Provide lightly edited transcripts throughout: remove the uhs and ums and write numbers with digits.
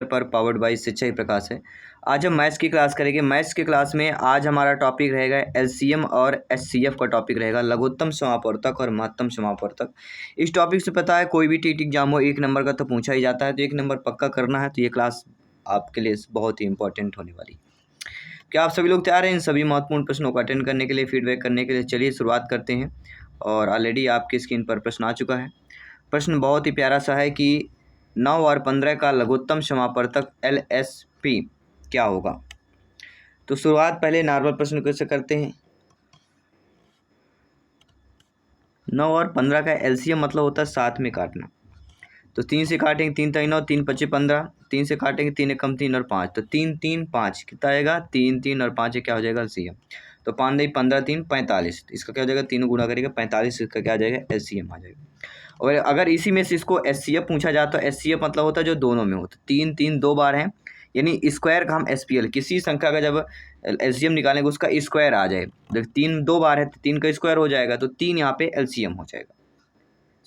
पर powered by शिक्षा प्रकाश है। आज हम मैथ्स की क्लास करेंगे। मैथ्स की क्लास में आज हमारा टॉपिक रहेगा एलसीएम और एचसीएफ का टॉपिक रहेगा, लघुत्तम समापवर्तक और महत्तम समापवर्तक। इस टॉपिक से पता है कोई भी टीटी एग्जाम हो 1 नंबर का तो पूछा ही जाता है, तो 1 नंबर पक्का करना है। तो ये क्लास आपके लिए बहुत ही इंपॉर्टेंट होने वाली। क्या आप सभी लोग तैयार हैं इन सभी महत्वपूर्ण प्रश्नों को अटेंड करने के लिए, फीडबैक करने के लिए? चलिए शुरुआत करते हैं। और ऑलरेडी आपकी स्क्रीन पर प्रश्न आ चुका है। प्रश्न बहुत ही प्यारा सा है कि 9 और 15 का लघुत्तम समापवर्तक LSP क्या होगा। तो शुरुआत पहले नॉर्मल प्रश्न कैसे करते हैं। 9 और 15 का एलसीएम मतलब होता है साथ में काटना। तो 3 से काटेंगे 3 3 9, 3 5 15, 3 से काटेंगे 3 एकम 3 और 5, तो 3 3 5 कितना आएगा 3 3 और 5 क्या हो जाएगा एलसीएम। तो 5 नहीं 15 3 45, इसका क्या हो जाएगा 3 गुणा करेगा 45, इसका क्या आ जाएगा एलसीएम आ जाएगा। और अगर इसी में से इसको एचसीएफ पूछा जाए तो एचसीएफ मतलब होता है जो दोनों में होता है। 3 3 2 बार है, यानी स्क्वायर का हम एसपीएल किसी संख्या का जब एलसीएम निकालेंगे उसका स्क्वायर आ जाए। जब 3 2 बार है तो 3 का स्क्वायर हो जाएगा, तो 3 यहाँ पे एलसीएम हो जाएगा,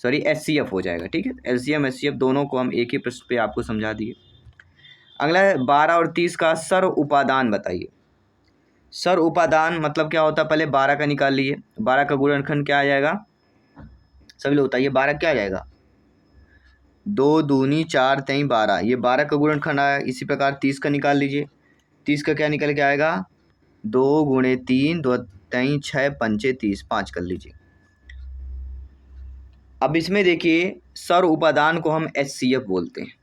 सॉरी एचसीएफ हो जाएगा। ठीक है, एलसीएम एचसीएफ दोनों को हम एक ही प्रश्न पे आपको समझा दिए। अगला है 12 और 30 का सर उपादान बताइए। सर उपादान मतलब क्या होता है, पहले 12 का निकाल लीजिए। 12 का गुणनखंड क्या आ जाएगा, सभी लोग बताइए 12 क्या आ जाएगा। 2 दूनी 4 तेई 12, ये 12 का गुणनखंड आया। इसी प्रकार 30 का निकाल लीजिए। 30 का क्या निकल के आएगा 2 गुणे 3 2 तेई 6 पंचे 30, 5 कर लीजिए। अब इसमें देखिए सर उपादान को हम एचसीएफ बोलते हैं।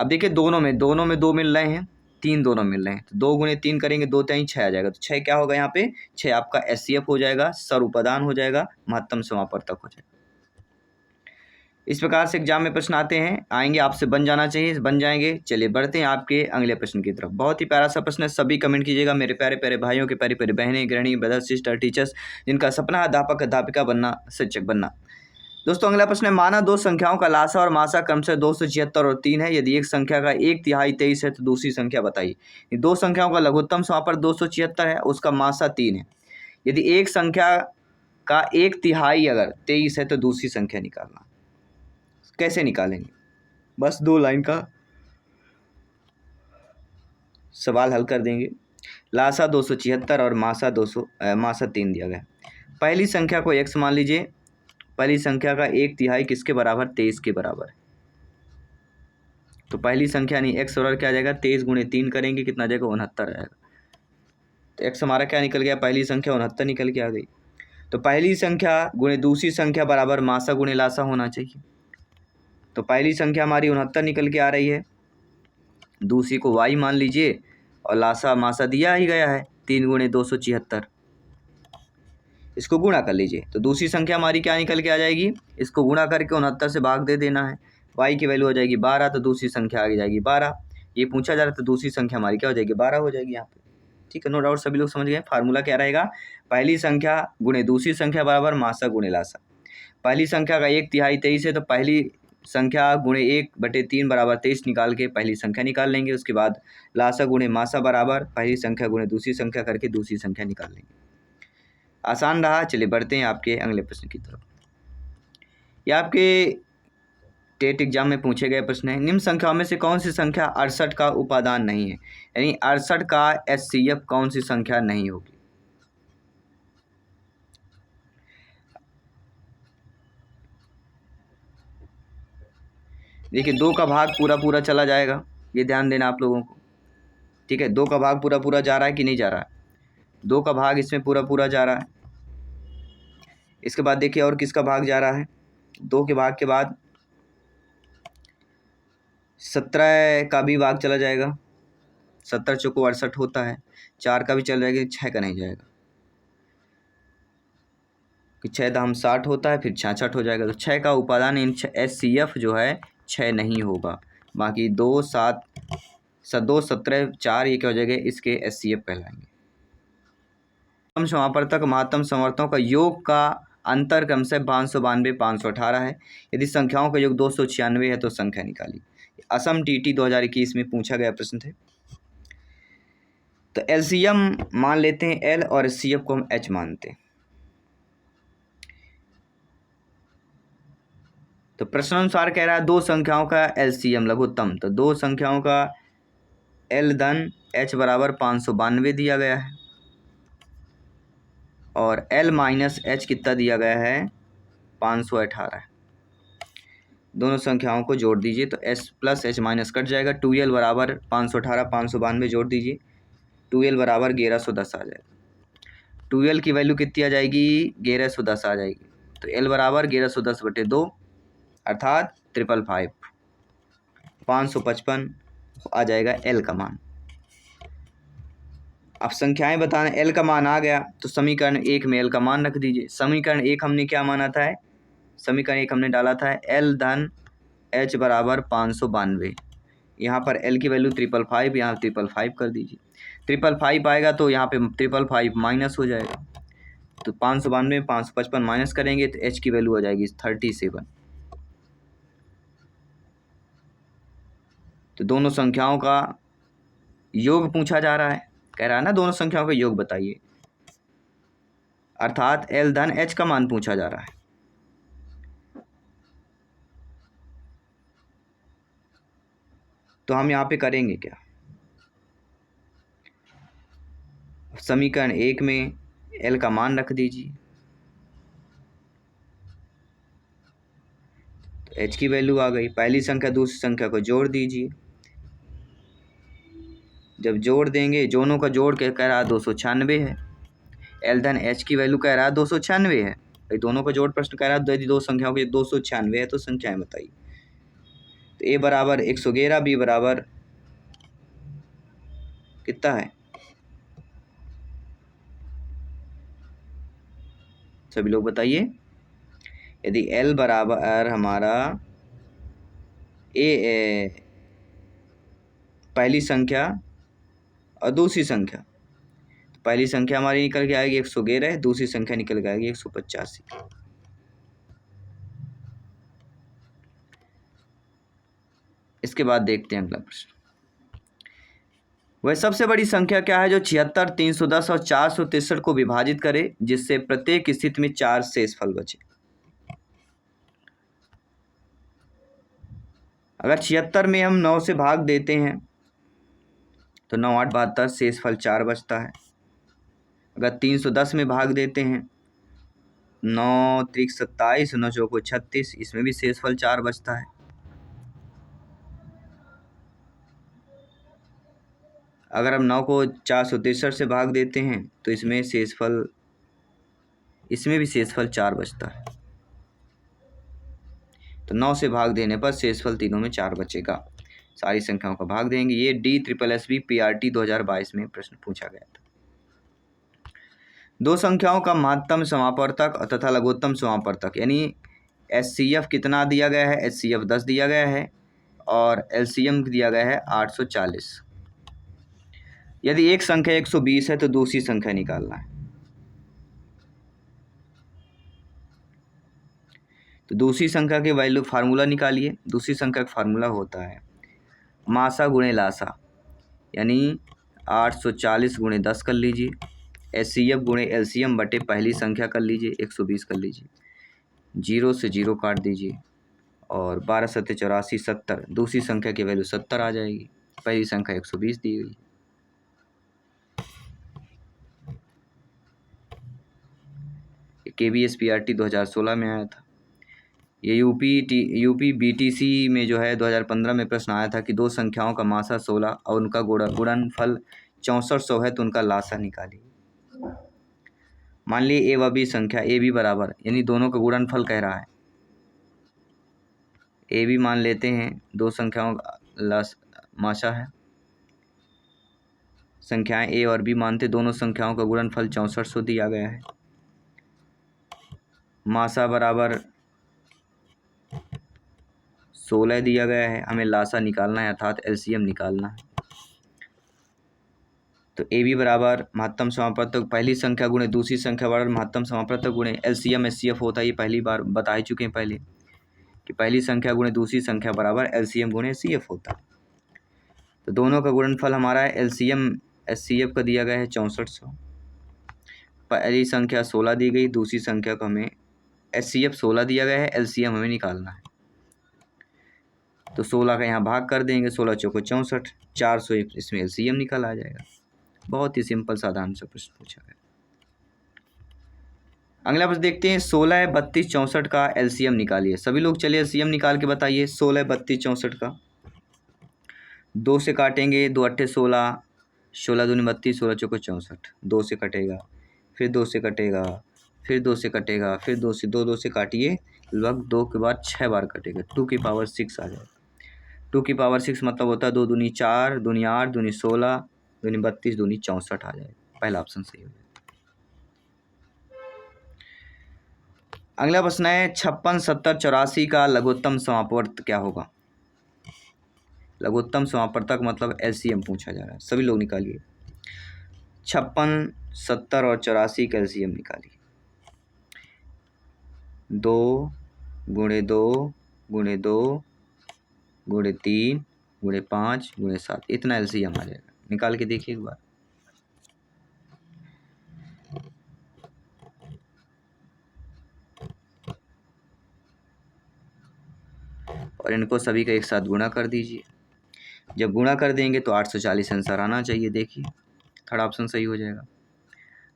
अब देखिए दोनों में 2 मिल रहे हैं, 3 दोनों मिल रहे हैं, तो 2 गुणे 3 करेंगे 2 तेई 6 आ जाएगा। तो 6 क्या होगा यहाँ पे 6 आपका एचसीएफ हो जाएगा, सर उपादान हो जाएगा, महत्तम समापवर्तक हो जाएगा। इस प्रकार से एग्जाम में प्रश्न आते हैं, आएंगे, आपसे बन जाना चाहिए, बन जाएंगे। चलिए बढ़ते हैं आपके अगले प्रश्न की तरफ। बहुत ही प्यारा सा प्रश्न है, सभी कमेंट कीजिएगा मेरे प्यारे प्यारे भाइयों के, प्यारी प्यारी बहनें, गृहिणी, ब्रदर, सिस्टर, टीचर्स जिनका सपना है अध्यापक अध्यापिका बनना, शिक्षक बनना। दोस्तों अगला प्रश्न है, माना दो संख्याओं का लासा और मासा क्रमशः 276 और 3 है। यदि एक संख्या का 1/3 23 है तो दूसरी संख्या बताइए। दो संख्याओं का लघुत्तम समापवर्तक 276 है, उसका मासा 3 है। यदि एक संख्या का 1/3 अगर 23 है तो दूसरी संख्या निकालना। कैसे निकालेंगे, बस 2 लाइन का सवाल हल कर देंगे। लासा 276 और मासा 3 दिया गया। पहली संख्या को x मान लीजिए। पहली संख्या का 1/3 किसके बराबर 23 के बराबर है। तो पहली संख्या नहीं x और क्या आ जाएगा 23 गुणे 3 करेंगे कितना आ जाएगा 69 आएगा। तो x हमारा क्या निकल गया, पहली संख्या 69 निकल के आ गई। तो पहली संख्या गुणे दूसरी संख्या बराबर मासा गुणे लासा होना चाहिए। तो पहली संख्या हमारी 69 निकल के आ रही है, दूसरी को y मान लीजिए और लासा मासा दिया ही गया है 3 गुणे 276, इसको गुणा कर लीजिए। तो दूसरी संख्या हमारी क्या निकल के आ जाएगी, इसको गुणा करके 69 से भाग दे देना है। y की वैल्यू हो जाएगी 12, तो दूसरी संख्या आगे जाएगी 12। ये पूछा जा रहा है तो दूसरी संख्या हमारी क्या हो जाएगी 12 हो जाएगी यहाँ पे। ठीक है, नो डाउट सभी लोग समझ गए। फार्मूला क्या रहेगा, पहली संख्या गुणे दूसरी संख्या बराबर मासा गुणे लासा। पहली संख्या का 1/3 23 है, तो पहली संख्या गुणे 1/3 बराबर 23 निकाल के पहली संख्या निकाल लेंगे। उसके बाद लासा गुणे मासा बराबर पहली संख्या गुणे दूसरी संख्या करके दूसरी संख्या निकाल लेंगे। आसान रहा। चलिए बढ़ते हैं आपके अगले प्रश्न की तरफ। यह आपके टेट एग्जाम में पूछे गए प्रश्न है, निम्न संख्याओं में से कौन सी संख्या 68 का उपादान नहीं है। यानी 68 का एचसीएफ कौन सी संख्या नहीं होगी। देखिए 2 का भाग पूरा पूरा चला जाएगा, ये ध्यान देना आप लोगों को। ठीक है, 2 का भाग पूरा पूरा जा रहा है कि नहीं जा रहा है, 2 का भाग इसमें पूरा पूरा जा रहा है। इसके बाद देखिए और किसका भाग जा रहा है, 2 के भाग के बाद 17 का भी भाग चला जाएगा, 17 चौको 68 होता है। 4 का भी चल जाएगा, 6 का नहीं जाएगा कि 6 दाम 60 होता है, फिर 66 हो जाएगा। तो 6 का उपादान इन एचसीएफ जो है 6 नहीं होगा। बाकी 2 7 2 17 4 ये क्या हो जाएगा इसके एचसीएफ कहलाएंगे। महत्तम समापवर्तक महत्तम समवर्तकों का योग का अंतर क्रम से 592 518 है। यदि संख्याओं का योग 296 है तो संख्या निकाली। असम टीटी 2021 में पूछा गया प्रश्न थे। तो एलसीएम मान लेते हैं एल और एचसीएफ को हम एच मानते हैं। तो प्रश्नानुसार कह रहा है दो संख्याओं का एलसीएम लघुत्तम, तो दो संख्याओं का एल धन एच बराबर 592 दिया गया है और एल माइनस एच कितना दिया गया है 518। दोनों संख्याओं को जोड़ दीजिए तो S plus H minus cut जाएगा। 2l बराबर 518 592 जोड़ दीजिए, 2l बराबर 1110 आ जाएगा। 2l की वैल्यू कितनी आ जाएगी 1110 आ जाएगी। तो l बराबर 1110/2 अर्थात 555 555 आ जाएगा l का मान। अब संख्याएं बताना, l का मान आ गया तो समीकरण 1 में l का मान रख दीजिए। समीकरण 1 हमने क्या माना था, समीकरण 1 हमने डाला था l धन h बराबर 592। यहाँ पर l की वैल्यू 555, यहाँ 555 कर दीजिए। 555 आएगा तो यहाँ पे 555 माइनस हो जाएगा, तो 592 555 माइनस करेंगे तो h की वैल्यू हो जाएगी 37। तो दोनों संख्याओं का योग पूछा जा रहा है, कह रहा है ना दोनों संख्याओं का योग बताइए, अर्थात l धन h का मान पूछा जा रहा है। तो हम यहाँ पे करेंगे क्या, समीकरण 1 में l का मान रख दीजिए, तो h की वैल्यू आ गई। पहली संख्या दूसरी संख्या को जोड़ दीजिए, जब जोड़ देंगे दोनों का जोड़ के कह रहा है 296 है। l धन h की वैल्यू कह रहा है 296 है, भाई दोनों का जोड़ प्रश्न कह रहा है यदि दो संख्याओं के 296 है तो संख्याएं बताइए। तो a बराबर 111, b बराबर कितना है, सभी लोग बताइए। यदि l बराबर हमारा ए पहली संख्या और दूसरी संख्या, तो पहली संख्या हमारी निकल के आएगी 111, दूसरी संख्या निकल के आएगी 185। इसके बाद देखते हैं अगला प्रश्न। वह सबसे बड़ी संख्या क्या है जो 76, 310 और 463 को विभाजित करे जिससे प्रत्येक स्थिति में 4 शेष फल बचे। अगर 76 में हम 9 से भाग देते हैं तो 9 8 72 शेष फल 4 बचता है। अगर 310 में भाग देते हैं 9 3 27 9 4 36, इसमें भी शेष फल 4 बचता है। अगर हम 9 को 463 से भाग देते हैं तो इसमें भी शेषफल 4 बचता है। तो 9 से भाग देने पर शेषफल तीनों में 4 बचेगा। सारी संख्याओं का भाग देंगे। ये DSSB PRT 2022 में प्रश्न पूछा गया था। दो संख्याओं का महत्तम समापवर्तक तथा लघुत्तम समापवर्तक यानी HCF कितना दिया गया है, HCF 10 दिया गया है और LCM दिया गया है 840। यदि एक संख्या 120 है तो दूसरी संख्या निकालना है। तो दूसरी संख्या के वैल्यू फार्मूला निकालिए। दूसरी संख्या का फार्मूला होता है मासा गुणे लासा, यानी 840 गुणे 10 कर लीजिए, HCF गुणे LCM बटे पहली संख्या कर लीजिए 120 कर लीजिए, 0 से 0 काट दीजिए और 12 सत्ते 84 70, दूसरी संख्या की वैल्यू 70 आ जाएगी, पहली संख्या 120 दी गई। KBS PRT 2016 में आया था। ये यूपी BTC में जो है 2015 में प्रश्न आया था कि दो संख्याओं का मासा 16 और उनका गुणनफल 6400 है तो उनका लासा निकालिए। मान लीजिए A व B संख्या A B बराबर, यानी दोनों का गुणनफल कह रहा है। A B मान लेते हैं, दो संख्याओं का मासा है, संख्याएं A और B मानते, दोनों संख्याओं का गुणनफल 6400 दिया गया है। मासा बराबर 16 दिया गया है, हमें लासा निकालना है अर्थात LCM निकालना है। तो AB बराबर महत्तम समापवर्तक पहली संख्या गुणे दूसरी संख्या बराबर महत्तम समापवर्तक गुणे LCM HCF होता है। ये पहली बार बता ही चुके हैं पहले कि पहली संख्या गुणे दूसरी संख्या बराबर LCM गुणे HCF होता है। तो दोनों का गुणनफल हमारा है LCM HCF का दिया गया है 6400। पहली संख्या 16 दी गई, दूसरी संख्या को हमें HCF 16 दिया गया है, LCM हमें निकालना है। तो 16 का यहाँ भाग कर देंगे, 16 चौको 64, 400 इसमें एलसीएम निकल आ जाएगा। बहुत ही सिंपल साधारण सा प्रश्न पूछा गया। अगला प्रश्न देखते हैं, 16, 32, 64 का एलसीएम निकालिए। सभी लोग चलिए एलसीएम निकाल के बताइए। 16, 32, 64 का 2 से काटेंगे, 2 अट्ठे 16, 16 दूनी 32, 16 चौको 64, 2 से कटेगा, फिर 2 से कटेगा, फिर 2 से कटेगा, फिर 2 से, 2 से काटिए, लगभग 2 के बाद 6 बार कटेगा, 2 की पावर 6 आ जाएगा। 2 की पावर 6 मतलब होता है 2 दूनी 4, दूनी 8, दूनी 16, दूनी 32, दूनी 64 आ जाएगा। पहला ऑप्शन सही हो जाएगा। अगला प्रश्न है, 56, 70, 84 का लघुत्तम समापवर्त क्या होगा? लघुत्तम समापवर्तक मतलब एलसीएम पूछा जा रहा है। सभी लोग निकालिए। 56, 70 और 84 का एलसीएम निकालिए। 2 गुणे 2 गुणे 2 गुणे 3 गुणे 5 गुणे 7, इतना एलसीएम आ जाएगा। निकाल के देखिए एक बार। और इनको सभी का एक साथ गुणा कर दीजिए। जब गुणा कर देंगे तो 840 आंसर आना चाहिए। देखिए थर्ड ऑप्शन सही हो जाएगा।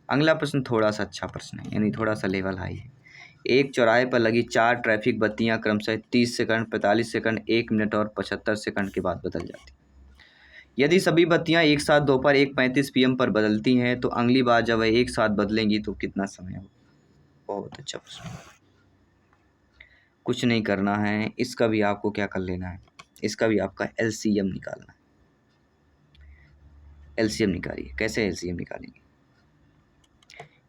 अगला प्रश्न थोड़ा सा अच्छा प्रश्न है, यानी थोड़ा सा लेवल हाई है। एक चौराहे पर लगी 4 ट्रैफिक बत्तियां क्रमशः 30 सेकंड, 45 सेकंड, 1 मिनट और 75 सेकंड के बाद बदल जाती। यदि सभी बत्तियां एक साथ दोपहर 1:35 PM पर बदलती हैं तो अगली बार जब वह एक साथ बदलेंगी तो कितना समय होगा? बहुत अच्छा प्रश्न। कुछ नहीं करना है, इसका भी आपको क्या कर लेना है, इसका भी आपका एलसीएम निकालना है। एलसीएम निकालिए। कैसे एलसीएम निकालेंगे?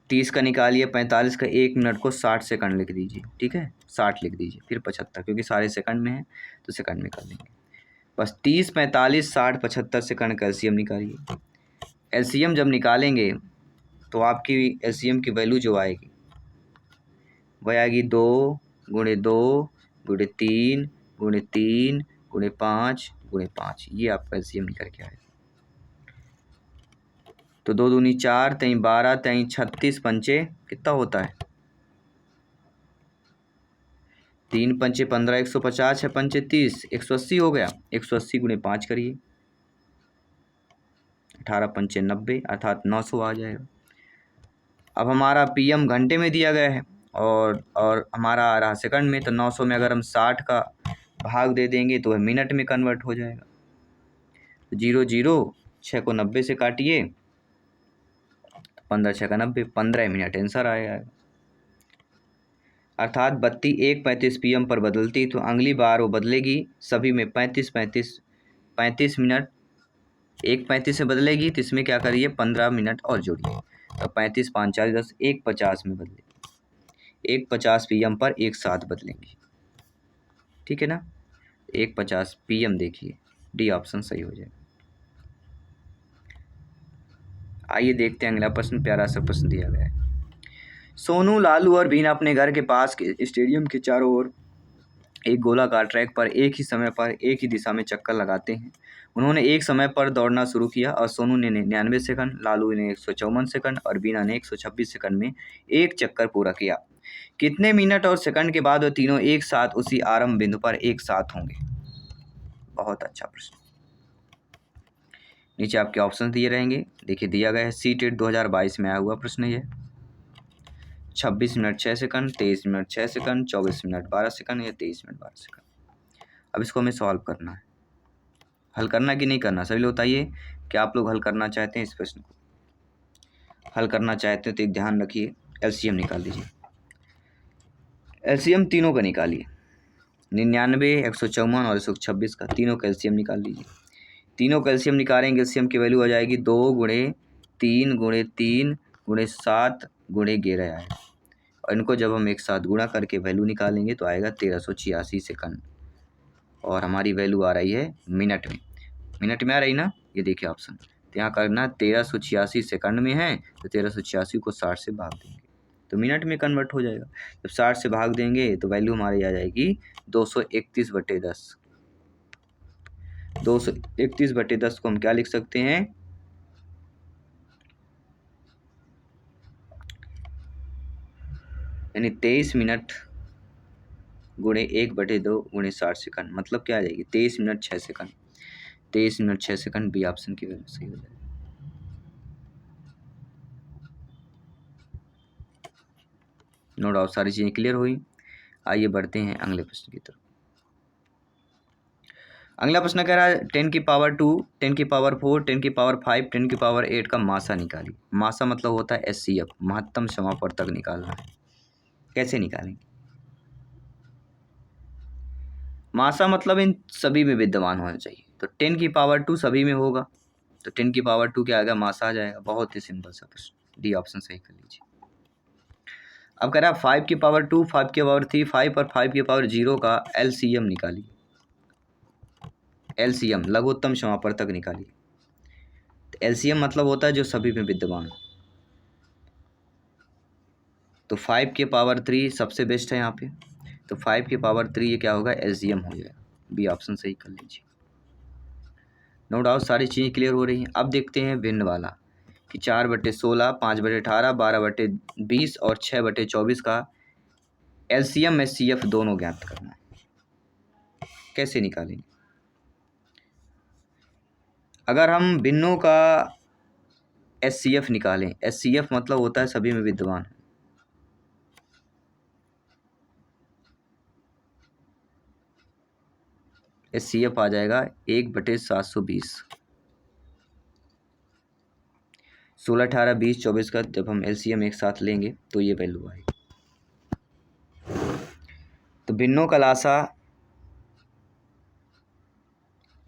30 का निकालिए, 45 का 1 मिनट को 60 सेकंड लिख दीजिए। ठीक है, 60 लिख दीजिए, फिर 75, क्योंकि सारे सेकंड में है तो सेकंड में कर लेंगे। बस 30, 45, 60, 75 सेकंड का एलसीएम निकालिए। एलसीएम जब निकालेंगे तो आपकी एलसीएम की वैल्यू जो आएगी वह आएगी 2 गुणे 2 गुणे 3 गुणे 3 गुणे 5 गुणे 5। ये आपका एलसीएम निकल के आएगा। तो 2 दूनी 4, 3 12, 3 36, पंचे कितना होता है? 3 पंचे 15, 150 है, पंचे 30, 180 हो गया। 180 गुणे 5 करिए, 18 पंचे 90, अर्थात 900 आ जाएगा। अब हमारा पीएम घंटे में दिया गया है और हमारा आ रहा सेकंड में, तो 900 में अगर हम 60 का भाग दे देंगे तो वह मिनट में कन्वर्ट हो जाएगा। 0 0, 6 को 90 से काटिए, 15 6 का 90, 15 मिनट आंसर आएगा। अर्थात बत्ती 1:35 PM पर बदलती तो अगली बार वो बदलेगी सभी में 35 मिनट। 1:35 से बदलेगी तो इसमें क्या करिए, 15 मिनट और जोड़िए, तो 35 5 40 10, 1:50 में बदलेगी। 1:50 PM पर एक साथ बदलेंगी। ठीक है ना, 1:50 PM। देखिए डी ऑप्शन सही हो जाएगा। आइए देखते हैं अगला प्रश्न, प्यारा सा प्रश्न दिया गया है। सोनू, लालू और बीना अपने घर के पास के स्टेडियम के चारों ओर एक गोलाकार ट्रैक पर एक ही समय पर एक ही दिशा में चक्कर लगाते हैं। उन्होंने एक समय पर दौड़ना शुरू किया और सोनू ने 99 सेकंड, लालू ने 154 सेकंड और बीना ने 126 सेकंड में एक चक्कर पूरा किया। कितने मिनट और सेकंड के बाद वो तीनों एक साथ उसी आरंभ बिंदु पर एक साथ होंगे? बहुत अच्छा प्रश्न। नीचे आपके ऑप्शन दिए रहेंगे। देखिए दिया गया है, सीटेट 2022 में आया हुआ प्रश्न ये। 26 minute 6 second, 23 minute 6 second, 24 minute 12 second या 23 मिनट 12 सेकंड। अब इसको हमें सॉल्व करना है। हल करना कि नहीं करना, सभी लोग बताइए। क्या आप लोग हल करना चाहते हैं? इस प्रश्न को हल करना चाहते हैं तो एक ध्यान रखिए, एलसीएम निकाल लीजिए। एलसीएम तीनों का निकालिए, 99, 154 और 126 का, तीनों का एलसीएम निकाल लीजिए। तीनों का एलसीएम निकालेंगे, एलसीएम की वैल्यू आ जाएगी 2 गुणे 3 गुणे 3 गुणे 7 गुणे 11 आएगा। और इनको जब हम एक साथ गुणा करके वैल्यू निकालेंगे तो आएगा 1386 सेकंड। और हमारी वैल्यू आ रही है मिनट में। मिनट में आ रही ना, ये देखिए ऑप्शन। तो यहाँ करना 1386 सेकंड में है, तो 1386 को 60 से भाग देंगे तो मिनट में कन्वर्ट हो जाएगा। जब 60 से भाग देंगे तो वैल्यू हमारी आ जाएगी 231/10। 231/10 को हम क्या लिख सकते हैं, यानी 23 मिनट गुणे 1/2 गुणे 60 सेकंड, मतलब क्या आ जाएगी 23 minute 6 second. 23 minute 6 second B option की वैल्यू सही हो जाएगी। नो डाउट सारी चीज़ें क्लियर हुई। आइए बढ़ते हैं अगले प्रश्न की तरफ। अगला प्रश्न कह रहा है 10 की पावर 2, 10 की पावर 4, 10 की पावर 5, 10 की पावर 8 का मासा निकालिए। मासा मतलब होता है SCF, महत्तम समापवर्तक निकालना है। कैसे निकालेंगे? मासा मतलब इन सभी में विद्यमान होना चाहिए। तो 10 की पावर 2 सभी में होगा, तो 10 की पावर 2 क्या आएगा? मासा आ जाएगा। बहुत ही सिंपल सा प्रश्न, डी ऑप्शन सही कर लीजिए। अब कह रहा है 5 की पावर 2, 5 की पावर 3, 5 और 5 की पावर 0 का LCM निकालिए। LCM लघुत्तम समापवर्तक निकालिए। तो LCM मतलब होता है जो सभी में विद्यमान हो। तो 5 के पावर 3 सबसे बेस्ट है यहाँ पे, तो 5 के पावर 3 ये क्या होगा? LCM हो जाएगा। बी ऑप्शन सही कर लीजिए। नो डाउट सारी चीज़ें क्लियर हो रही हैं। अब देखते हैं भिन्न वाला कि 4/16, 5/18, 12/20 और 6/24 का LCM SCF दोनों ज्ञात करना है। कैसे निकालेंगे? अगर हम भिन्नों का SCF निकालें, SCF मतलब होता है सभी में विद्यमान। SCF आ जाएगा 1/720। 16, 18, 20, 24 का जब हम LCM एक साथ लेंगे तो ये वैल्यू आएगी। तो भिन्नों का लासा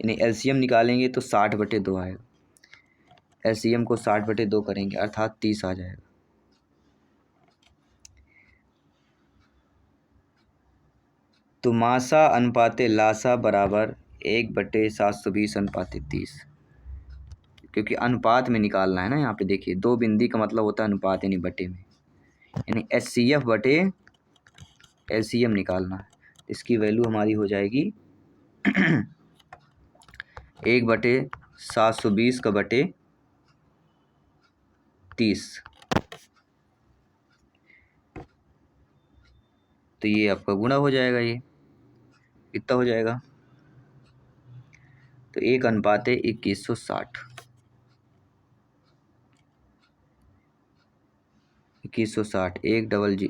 यानी LCM निकालेंगे तो 60/2 आएगा। LCM को 60/2 करेंगे अर्थात 30 आ जाएगा। तो मासा अनुपाते लासा बराबर 1/720 अनुपाते 30, क्योंकि अनुपात में निकालना है ना। यहाँ पे देखिए 2 बिंदी का मतलब होता है अनुपात यानी बटे में, यानी SCF बटे LCM निकालना है। इसकी वैल्यू हमारी हो जाएगी 1/720 का बटे 30। तो ये आपका गुणा हो जाएगा। ये कितना हो जाएगा? तो 1/2160। 2160 1 डबल जी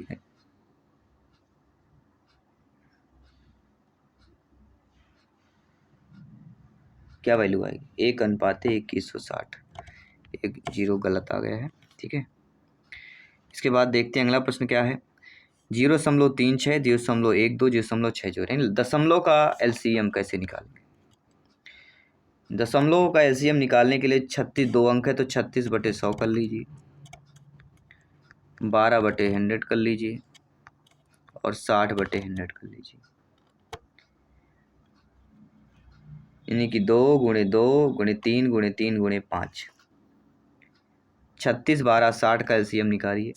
क्या वैल्यू आएगी? 1/2160। एक जीरो गलत आ गया है, ठीक है। इसके बाद देखते हैं अगला प्रश्न क्या है। 0.36, 0.12, 0.60 यानी दशमलव का LCM कैसे निकालेंगे? दशमलव का LCM निकालने के लिए 36 2 अंक है तो 36/100 कर लीजिए, 12/100 कर लीजिए और 60/100 कर लीजिए। यानी कि 2 × 2 × 3 × 3 × 5, 36, 12, 60 का LCM निकालिए।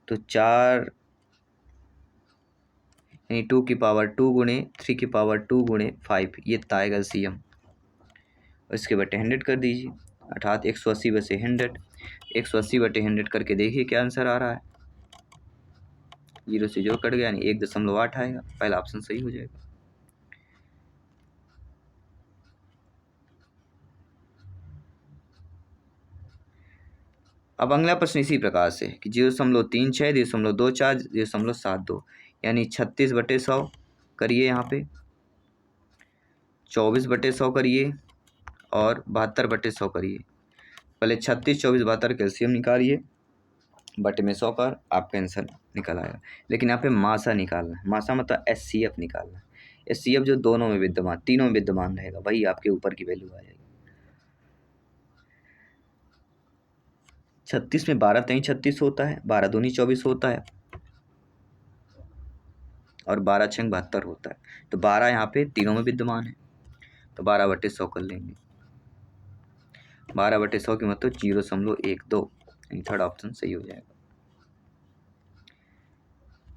तो 4 यानी 2 की पावर 2 गुणे 3 की पावर 2 गुणे 5 ये आएगा LCM। और इसके बटे 100 कर दीजिए अर्थात 180/100। 180/100 करके देखिए क्या आंसर आ रहा है। 0 से 0 कट गया यानी 1.8 आएगा। पहला ऑप्शन सही हो जाएगा। अब अगला प्रश्न इसी प्रकार से कि 0.36, 0.24, 0.72 यानी 36/100 करिए, यहाँ पे 24/100 करिए और 72/100 करिए। पहले 36, 24, 72 कैल्शियम निकालिए, बटे में 100 कर आपका आंसर निकल आएगा। लेकिन यहाँ पे मासा निकालना है। मासा मतलब SCF निकालना है। SCF जो दोनों में विद्यमान, तीनों में विद्यमान रहेगा, वही आपके ऊपर की वैल्यू आ जाएगी। 36 में 12 3 36 होता है, 12 दूनी 24 होता है और 12 6 72 होता है। तो 12 यहाँ पे तीनों में विद्यमान है, तो 12/100 कर लेंगे। 12/100 की मतलब 0.12 यानी थर्ड ऑप्शन सही हो जाएगा।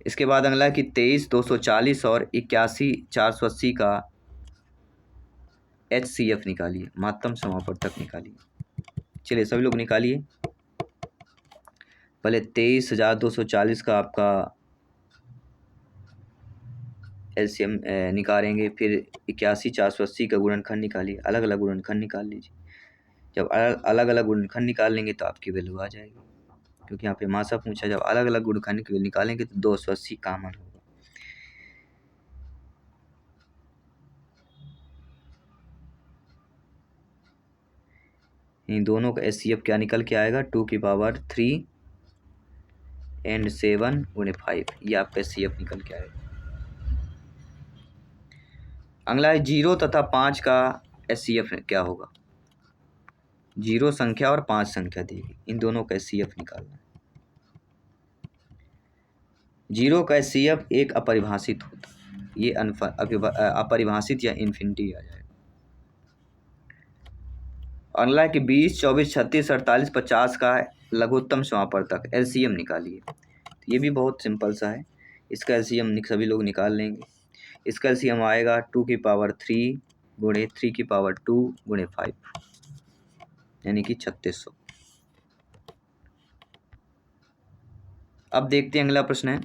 इसके बाद अगला कि 23 240 और 81 480 का HCF निकालिए, महत्तम समापवर्तक निकालिए। चलिए सभी लोग निकालिए। पहले 23,240 का आपका एलसीएम निकालेंगे। फिर 81 480 का गुणनखंड निकालिए, अलग अलग गुणनखंड निकाल लीजिए। जब अलग अलग गुणनखंड निकाल लेंगे तो आपकी वैल्यू आ जाएगी, क्योंकि यहाँ पे मासा पूछा। जब अलग अलग गुणनखंड की वैल्यू निकालेंगे तो 280 कॉमन होगा। इन दोनों का एचसीएफ क्या निकल के आएगा, 2 की पावर 3 एंड 7 गुणे 5, ये आपका एचसीएफ निकल के आएगा। अगला है 0 तथा 5 का एचसीएफ क्या होगा। 0 संख्या और 5 संख्या देगी, इन दोनों का एचसीएफ निकालना है। 0 का एचसीएफ एक अपरिभाषित होता है, ये अपरिभाषित या इन्फिनिटी आ जाएगा। अगला है कि 20 24 36 48 50 का लघुत्तम समापवर्तक एलसीएम निकालिए। तो ये भी बहुत सिंपल सा है, इसका एलसीएम सभी लोग निकाल लेंगे। इसका एलसीएम आएगा 2 की पावर 3 गुणे 3 की पावर 2 गुणे 5, यानी कि 3600। अब देखते हैं अगला प्रश्न है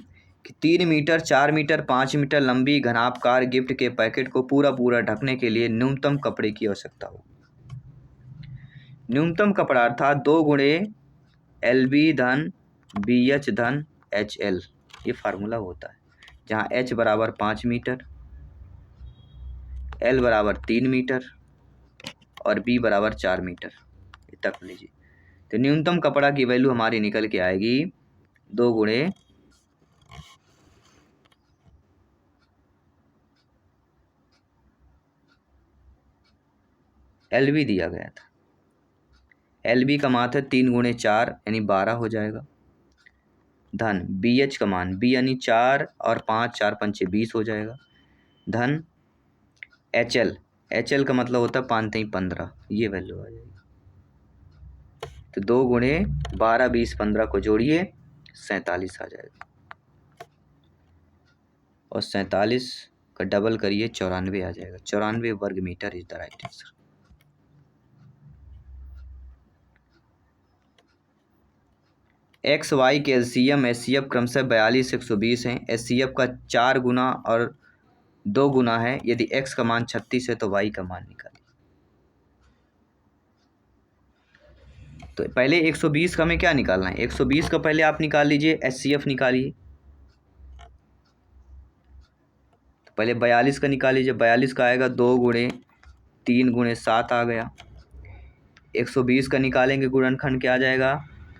कि 3 मीटर 4 मीटर 5 मीटर लंबी घनाभकार गिफ्ट के पैकेट को पूरा ढकने के लिए न्यूनतम कपड़े की आवश्यकता हो। न्यूनतम कपड़ा अर्थात 2 गुणे LB धन BH धन HL, ये फार्मूला होता है, जहाँ H बराबर 5 मीटर, L बराबर 3 मीटर और B बराबर 4 मीटर तक लीजिए। तो न्यूनतम कपड़ा की वैल्यू हमारी निकल के आएगी 2 गुणे LB दिया गया था। LB का मान है 3 गुणे 4 यानी 12 हो जाएगा, धन BH का मान B यानी 4 और 5 4 पंचे 20 हो जाएगा, धन HL का मतलब होता है 5 3 15, ये वैल्यू आ जाएगी। तो 2 गुणे 12 20 15 को जोड़िए 47 आ जाएगा, और 47 का डबल करिए 94 आ जाएगा। 94 वर्ग metre is the right answer. X Y के एलसीएम एचसीएफ क्रमशः 42 120 हैं। एचसीएफ का 4 गुना और 2 गुना है। यदि एक्स का मान 36 है तो वाई का मान निकालिए। तो पहले 120 का हमें क्या निकालना है, 120 का पहले आप निकाल लीजिए, एचसीएफ निकालिए। तो पहले 42 का निकाल लीजिए, 42 का आएगा 2 गुणे 3 गुणे 7 आ गया। 120 का निकालेंगे गुणनखंड क्या आ जाएगा,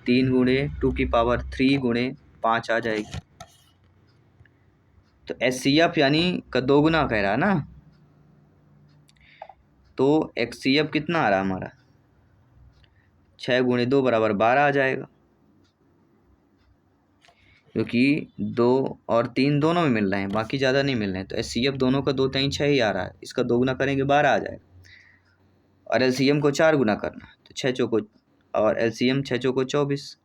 3 गुणे 2 की पावर 3 गुणे 5 आ जाएगी। तो एचसीएफ यानी का 2 गुना कह रहा है ना, तो एक्ससीएफ कितना आ रहा है हमारा, 6 गुणे 2 बराबर 12 आ जाएगा, क्योंकि 2 और 3 दोनों में मिल रहे हैं, बाकी ज़्यादा नहीं मिल रहे हैं। तो एचसीएफ दोनों का 2 3 6 ही आ रहा है, इसका 2 गुना करेंगे 12 आ जाएगा, और एलसीएम को 4 गुना करना है तो 6 चौको, और एलसीएम 6 चौको 24,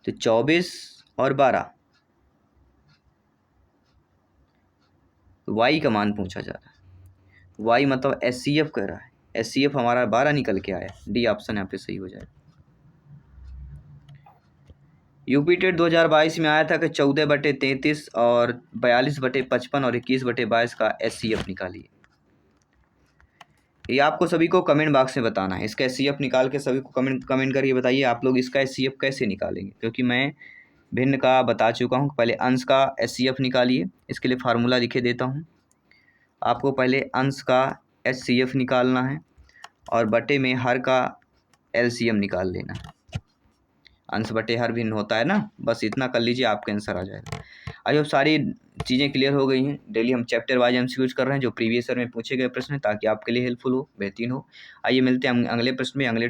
तो 24 और 12, वाई का मान पूछा जा रहा है। वाई मतलब एचसीएफ कह रहा है, एचसीएफ हमारा 12 निकल के आया, डी ऑप्शन यहाँ पे सही हो जाएगा। यूपी टेट 2022 में आया था कि 14/33 और 42/55 और 21/22 का एचसीएफ निकालिए। ये आपको सभी को कमेंट बॉक्स में बताना है, इसका एचसीएफ निकाल के सभी को कमेंट करके बताइए आप लोग इसका एचसीएफ कैसे निकालेंगे, क्योंकि मैं भिन्न का बता चुका हूँ। पहले अंश का एचसीएफ निकालिए, इसके लिए फार्मूला लिखे देता हूँ। आपको पहले अंश का एचसीएफ निकालना है और बटे में हर का एलसीएम निकाल लेना है। अंश बटे हर भिन्न होता है ना, बस इतना कर लीजिए, आपका आंसर आ जाएगा। आई होप सारी चीज़ें क्लियर हो गई हैं। डेली हम चैप्टर वाइज एमसीक्यूज कर रहे हैं जो प्रीवियस ईयर में पूछे गए प्रश्न, ताकि आपके लिए हेल्पफुल हो, बेहतरीन हो। आइए मिलते हैं अगले प्रश्न में, अगले